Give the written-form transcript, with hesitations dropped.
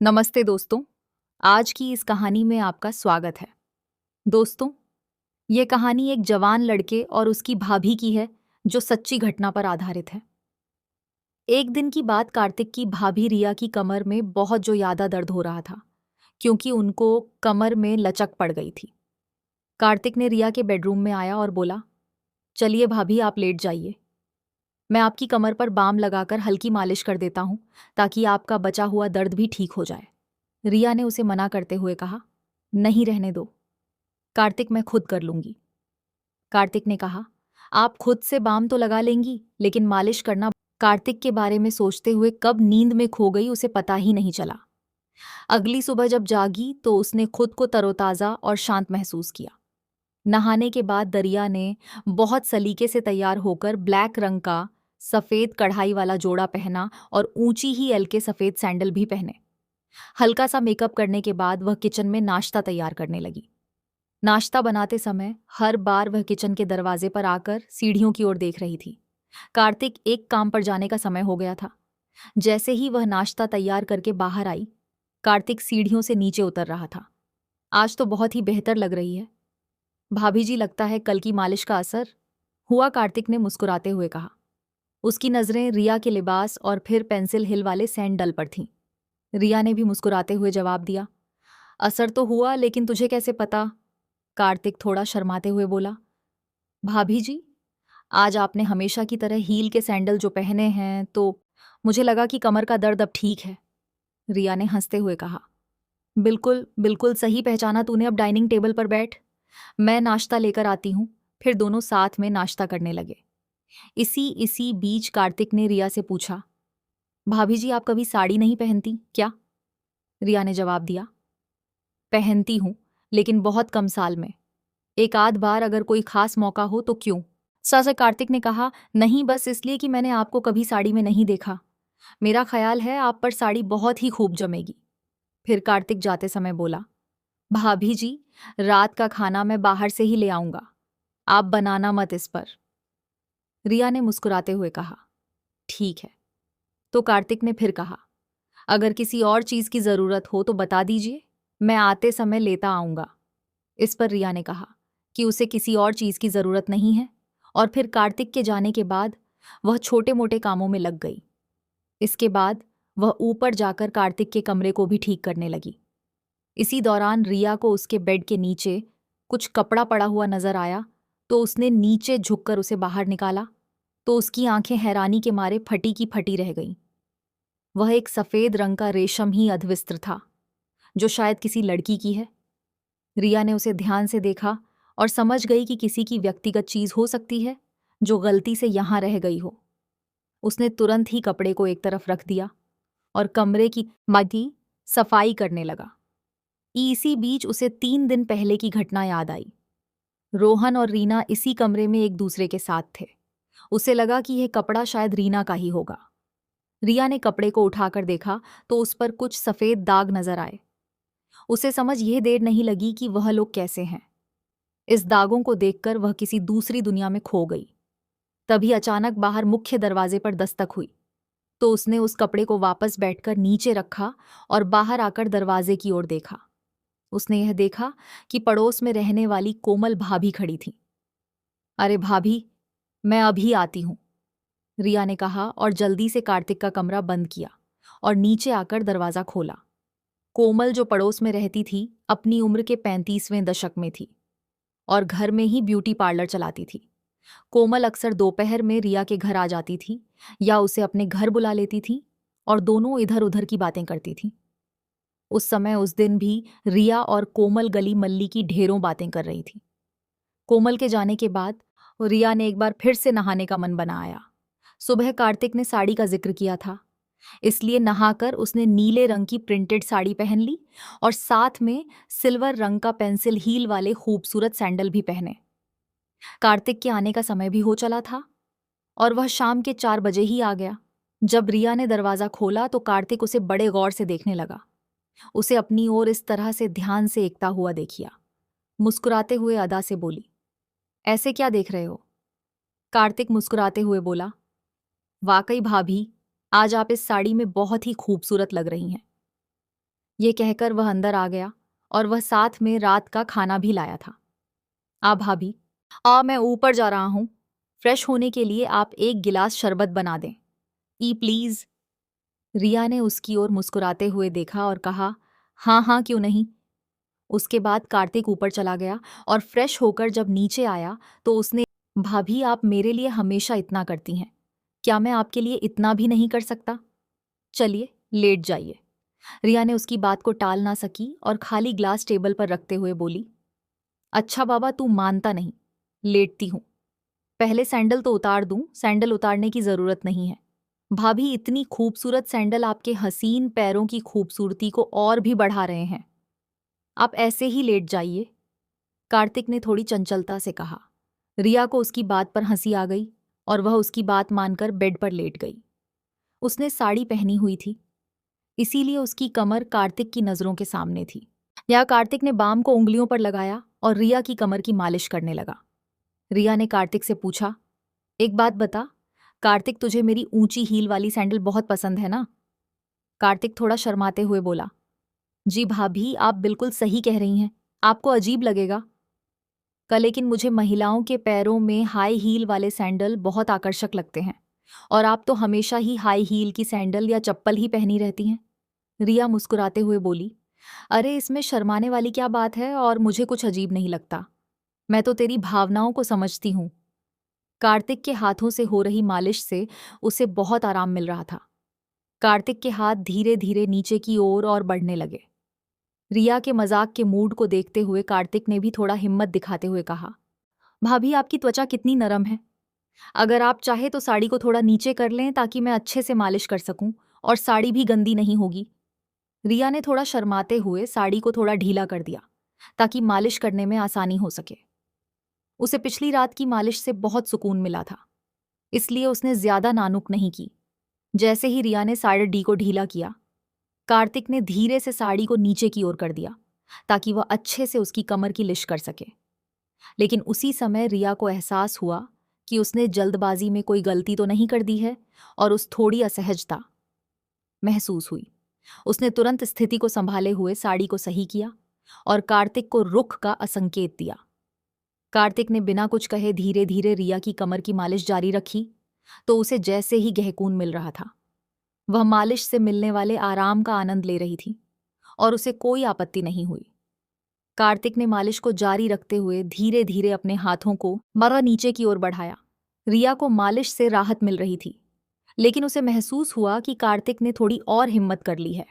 नमस्ते दोस्तों। आज की इस कहानी में आपका स्वागत है। दोस्तों, ये कहानी एक जवान लड़के और उसकी भाभी की है जो सच्ची घटना पर आधारित है। एक दिन की बात, कार्तिक की भाभी रिया की कमर में बहुत जो ज्यादा दर्द हो रहा था क्योंकि उनको कमर में लचक पड़ गई थी। कार्तिक ने रिया के बेडरूम में आया और बोला, चलिए भाभी, आप लेट जाइए। मैं आपकी कमर पर बाम लगाकर हल्की मालिश कर देता हूं ताकि आपका बचा हुआ दर्द भी ठीक हो जाए। रिया ने उसे मना करते हुए कहा, नहीं, रहने दो कार्तिक, मैं खुद कर लूंगी। कार्तिक ने कहा, आप खुद से बाम तो लगा लेंगी, लेकिन मालिश करना। कार्तिक के बारे में सोचते हुए कब नींद में खो गई उसे पता ही नहीं चला। अगली सुबह जब जागी तो उसने खुद को तरोताजा और शांत महसूस किया। नहाने के बाद दरिया ने बहुत सलीके से तैयार होकर ब्लैक रंग का सफेद कढ़ाई वाला जोड़ा पहना और ऊंची ही एल के सफेद सैंडल भी पहने। हल्का सा मेकअप करने के बाद वह किचन में नाश्ता तैयार करने लगी। नाश्ता बनाते समय हर बार वह किचन के दरवाजे पर आकर सीढ़ियों की ओर देख रही थी। कार्तिक एक काम पर जाने का समय हो गया था। जैसे ही वह नाश्ता तैयार करके बाहर आई, कार्तिक सीढ़ियों से नीचे उतर रहा था। आज तो बहुत ही बेहतर लग रही है भाभी जी, लगता है कल की मालिश का असर हुआ, कार्तिक ने मुस्कुराते हुए कहा। उसकी नजरें रिया के लिबास और फिर पेंसिल हिल वाले सैंडल पर थीं। रिया ने भी मुस्कुराते हुए जवाब दिया, असर तो हुआ, लेकिन तुझे कैसे पता? कार्तिक थोड़ा शर्माते हुए बोला, भाभी जी, आज आपने हमेशा की तरह हील के सैंडल जो पहने हैं तो मुझे लगा कि कमर का दर्द अब ठीक है। रिया ने हंसते हुए कहा, बिल्कुल बिल्कुल सही पहचाना तूने। अब डाइनिंग टेबल पर बैठ, मैं नाश्ता लेकर आती हूँ। फिर दोनों साथ में नाश्ता करने लगे। इसी इसी बीच कार्तिक ने रिया से पूछा, भाभी जी, आप कभी साड़ी नहीं पहनती क्या? रिया ने जवाब दिया, पहनती हूँ, लेकिन बहुत कम साल में। एक आध बार अगर कोई खास मौका हो तो क्यों? सासा कार्तिक ने कहा, नहीं, बस इसलिए कि मैंने आपको कभी साड़ी में नहीं देखा। मेरा ख्याल है आप पर साड़ी बहुत ही खूब जमेगी। फिर कार्तिक जाते समय बोला, भाभी जी, रात का खाना मैं बाहर से ही ले आऊंगा, आप बनाना मत इस पर। रिया ने मुस्कुराते हुए कहा, ठीक है। तो कार्तिक ने फिर कहा, अगर किसी और चीज की जरूरत हो तो बता दीजिए, मैं आते समय लेता आऊंगा। इस पर रिया ने कहा कि उसे किसी और चीज की जरूरत नहीं है, और फिर कार्तिक के जाने के बाद वह छोटे मोटे कामों में लग गई। इसके बाद वह ऊपर जाकर कार्तिक के कमरे को भी ठीक करने लगी। इसी दौरान रिया को उसके बेड के नीचे कुछ कपड़ा पड़ा हुआ नजर आया, तो उसने नीचे झुककर उसे बाहर निकाला तो उसकी आंखें हैरानी के मारे फटी की फटी रह गईं। वह एक सफेद रंग का रेशम ही अधविस्त्र था, जो शायद किसी लड़की की है। रिया ने उसे ध्यान से देखा और समझ गई कि किसी की व्यक्तिगत चीज हो सकती है जो गलती से यहां रह गई हो। उसने तुरंत ही कपड़े को एक तरफ रख दिया और कमरे की मधी सफाई करने लगा। इसी बीच उसे 3 दिन पहले की घटना याद आई। रोहन और रीना इसी कमरे में एक दूसरे के साथ थे। उसे लगा कि यह कपड़ा शायद रीना का ही होगा। रिया ने कपड़े को उठाकर देखा तो उस पर कुछ सफेद दाग नजर आए। उसे समझ यह देर नहीं लगी कि वह लोग कैसे हैं। इस दागों को देखकर वह किसी दूसरी दुनिया में खो गई। तभी अचानक बाहर मुख्य दरवाजे पर दस्तक हुई, तो उसने उस कपड़े को वापस बैठकर नीचे रखा और बाहर आकर दरवाजे की ओर देखा। उसने यह देखा कि पड़ोस में रहने वाली कोमल भाभी खड़ी थी। अरे भाभी, मैं अभी आती हूं, रिया ने कहा और जल्दी से कार्तिक का कमरा बंद किया और नीचे आकर दरवाजा खोला। कोमल, जो पड़ोस में रहती थी, अपनी उम्र के 35वें दशक में थी और घर में ही ब्यूटी पार्लर चलाती थी। कोमल अक्सर दोपहर में रिया के घर आ जाती थी या उसे अपने घर बुला लेती थी और दोनों इधर उधर की बातें करती थी। उस समय उस दिन भी रिया और कोमल गली मल्ली की ढेरों बातें कर रही थी। कोमल के जाने के बाद रिया ने एक बार फिर से नहाने का मन बनाया। सुबह कार्तिक ने साड़ी का जिक्र किया था, इसलिए नहाकर उसने नीले रंग की प्रिंटेड साड़ी पहन ली और साथ में सिल्वर रंग का पेंसिल हील वाले खूबसूरत सैंडल भी पहने। कार्तिक के आने का समय भी हो चला था और वह शाम के 4 बजे ही आ गया। जब रिया ने दरवाजा खोला तो कार्तिक उसे बड़े गौर से देखने लगा। उसे अपनी ओर इस तरह से ध्यान से एकता हुआ देखिया। मुस्कुराते हुए अदा से बोली, ऐसे क्या देख रहे हो? कार्तिक मुस्कुराते हुए बोला, वाकई भाभी, आज आप इस साड़ी में बहुत ही खूबसूरत लग रही हैं। ये कहकर वह अंदर आ गया और वह साथ में रात का खाना भी लाया था। भाभी, मैं ऊपर जा रहा हूँ। फ्रेश होने के लिए आप एक गिलास शरबत बना दें। प्लीज। रिया ने उसकी ओर मुस्कुराते हुए देखा और कहा, हाँ हाँ, क्यों नहीं। उसके बाद कार्तिक ऊपर चला गया और फ्रेश होकर जब नीचे आया तो उसने, भाभी आप मेरे लिए हमेशा इतना करती हैं, क्या मैं आपके लिए इतना भी नहीं कर सकता? चलिए लेट जाइए। रिया ने उसकी बात को टाल ना सकी और खाली ग्लास टेबल पर रखते हुए बोली, अच्छा बाबा तू मानता नहीं, लेटती हूँ। पहले सैंडल तो उतार दूं, सैंडल उतारने की जरूरत नहीं है। भाभी इतनी खूबसूरत सैंडल आपके हसीन पैरों की खूबसूरती को और भी बढ़ा रहे हैं। आप ऐसे ही लेट जाइए, कार्तिक ने थोड़ी चंचलता से कहा। रिया को उसकी बात पर हंसी आ गई और वह उसकी बात मानकर बेड पर लेट गई। उसने साड़ी पहनी हुई थी, इसीलिए उसकी कमर कार्तिक की नजरों के सामने थी। या कार्तिक ने बाम को उंगलियों पर लगाया और रिया की कमर की मालिश करने लगा। रिया ने कार्तिक से पूछा, एक बात बता कार्तिक, तुझे मेरी ऊंची हील वाली सैंडल बहुत पसंद है ना? कार्तिक थोड़ा शर्माते हुए बोला, जी भाभी आप बिल्कुल सही कह रही हैं, आपको अजीब लगेगा लेकिन मुझे महिलाओं के पैरों में हाई हील वाले सैंडल बहुत आकर्षक लगते हैं और आप तो हमेशा ही हाई हील की सैंडल या चप्पल ही पहनी रहती हैं। रिया मुस्कुराते हुए बोली, अरे इसमें शर्माने वाली क्या बात है, और मुझे कुछ अजीब नहीं लगता, मैं तो तेरी भावनाओं को समझती हूँ। कार्तिक के हाथों से हो रही मालिश से उसे बहुत आराम मिल रहा था। कार्तिक के हाथ धीरे धीरे नीचे की ओर और बढ़ने लगे। रिया के मजाक के मूड को देखते हुए कार्तिक ने भी थोड़ा हिम्मत दिखाते हुए कहा, भाभी आपकी त्वचा कितनी नरम है, अगर आप चाहे तो साड़ी को थोड़ा नीचे कर लें ताकि मैं अच्छे से मालिश कर सकूं और साड़ी भी गंदी नहीं होगी। रिया ने थोड़ा शर्माते हुए साड़ी को थोड़ा ढीला कर दिया ताकि मालिश करने में आसानी हो सके। उसे पिछली रात की मालिश से बहुत सुकून मिला था, इसलिए उसने ज्यादा नानुक नहीं की। जैसे ही रिया ने साड़ी को ढीला किया, कार्तिक ने धीरे से साड़ी को नीचे की ओर कर दिया ताकि वह अच्छे से उसकी कमर की लिश कर सके। लेकिन उसी समय रिया को एहसास हुआ कि उसने जल्दबाजी में कोई गलती तो नहीं कर दी है और उस थोड़ी असहजता महसूस हुई। उसने तुरंत स्थिति को संभाले हुए साड़ी को सही किया और कार्तिक को रुख का असंकेत दिया। कार्तिक ने बिना कुछ कहे धीरे धीरे रिया की कमर की मालिश जारी रखी तो उसे जैसे ही गहकून मिल रहा था। वह मालिश से मिलने वाले आराम का आनंद ले रही थी और उसे कोई आपत्ति नहीं हुई। कार्तिक ने मालिश को जारी रखते हुए धीरे धीरे अपने हाथों को मरा नीचे की ओर बढ़ाया। रिया को मालिश से राहत मिल रही थी, लेकिन उसे महसूस हुआ कि कार्तिक ने थोड़ी और हिम्मत कर ली है।